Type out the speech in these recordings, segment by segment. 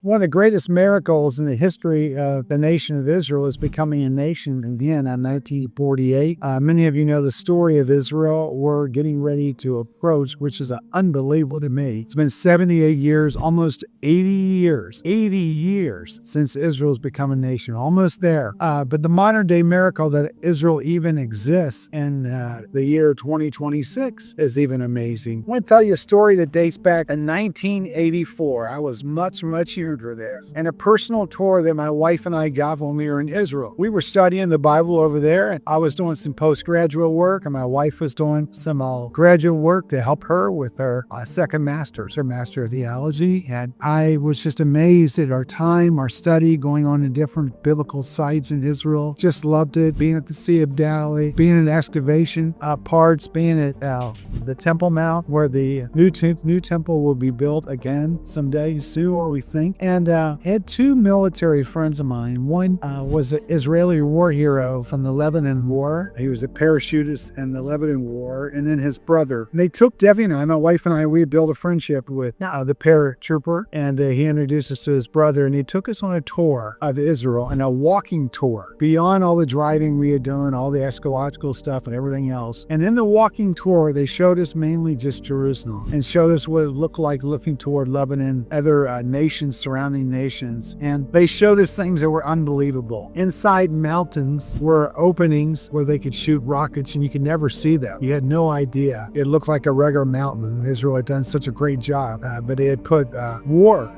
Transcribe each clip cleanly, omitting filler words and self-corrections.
One of the greatest miracles in the history of the nation of Israel is becoming a nation again in 1948. Many of you know the story of Israel. We're getting ready to approach, which is unbelievable to me. It's been 78 years, almost 80 years since Israel's become a nation. Almost there. But the modern day miracle that Israel even exists in the year 2026 is even amazing. I want to tell you a story that dates back in 1984. I was much younger there. And a personal tour that my wife and I got when we were in Israel. We were studying the Bible over there, and I was doing some postgraduate work, and my wife was doing some graduate work to help her with her second master's, her Master of Theology. And I was just amazed at our time, our study, going on to different biblical sites in Israel. Just loved it, being at the Sea of Galilee, being at excavation parts, being at the Temple Mount, where the new temple will be built again someday soon, we think. And had two military friends of mine. One was an Israeli war hero from the Lebanon War. He was a parachutist in the Lebanon War, and then his brother. And they took Debbie and I, my wife and I, we built a friendship with the paratrooper, and he introduced us to his brother, and he took us on a tour of Israel, and a walking tour beyond all the driving we had done, all the eschatological stuff and everything else. And in the walking tour, they showed us mainly just Jerusalem and showed us what it looked like looking toward Lebanon, other nations, surrounding nations. And they showed us things that were unbelievable. Inside mountains were openings where they could shoot rockets, and you could never see them. You had no idea. It looked like a regular mountain. Israel had done such a great job, but they had put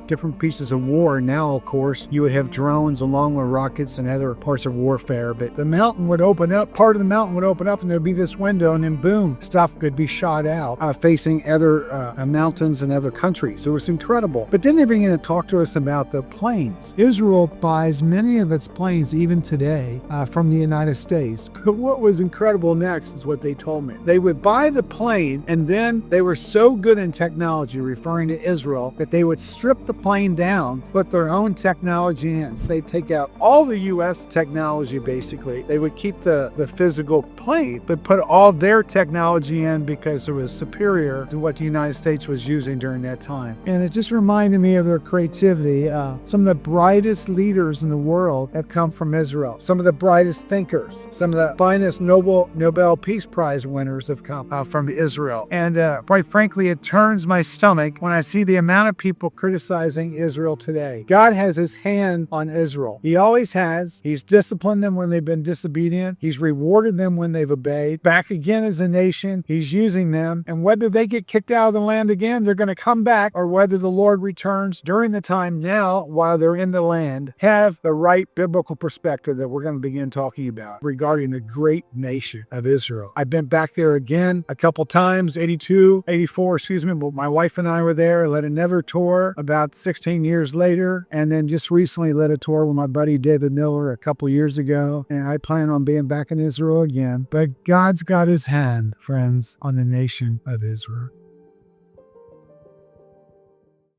different pieces of war. Now, of course, you would have drones along with rockets and other parts of warfare, but the mountain would open up, part of the mountain would open up, and there'd be this window, and then boom, stuff could be shot out facing other mountains and other countries. It was incredible. But then they began to talk to us about the planes. Israel buys many of its planes even today from the United States. But what was incredible next is what they told me. They would buy the plane, and then they were so good in technology, referring to Israel, that they would strip the plane down, put their own technology in. So they'd take out all the U.S. technology, basically. They would keep the physical plane, but put all their technology in because it was superior to what the United States was using during that time. And it just reminded me of their creativity. Some of the brightest leaders in the world have come from Israel. Some of the brightest thinkers, some of the finest Nobel Peace Prize winners have come from Israel. And quite frankly, it turns my stomach when I see the amount of people criticizing Israel today. God has his hand on Israel. He always has. He's disciplined them when they've been disobedient. He's rewarded them when they've obeyed. Back again as a nation, he's using them. And whether they get kicked out of the land again, they're going to come back, or whether the Lord returns during the time now while they're in the land, have the right biblical perspective that we're going to begin talking about regarding the great nation of Israel. I've been back there again a couple times, 84, but my wife and I were there, led another tour about 16 years later, and then just recently led a tour with my buddy David Miller a couple years ago, and I plan on being back in Israel again. But God's got his hand, friends, on the nation of Israel.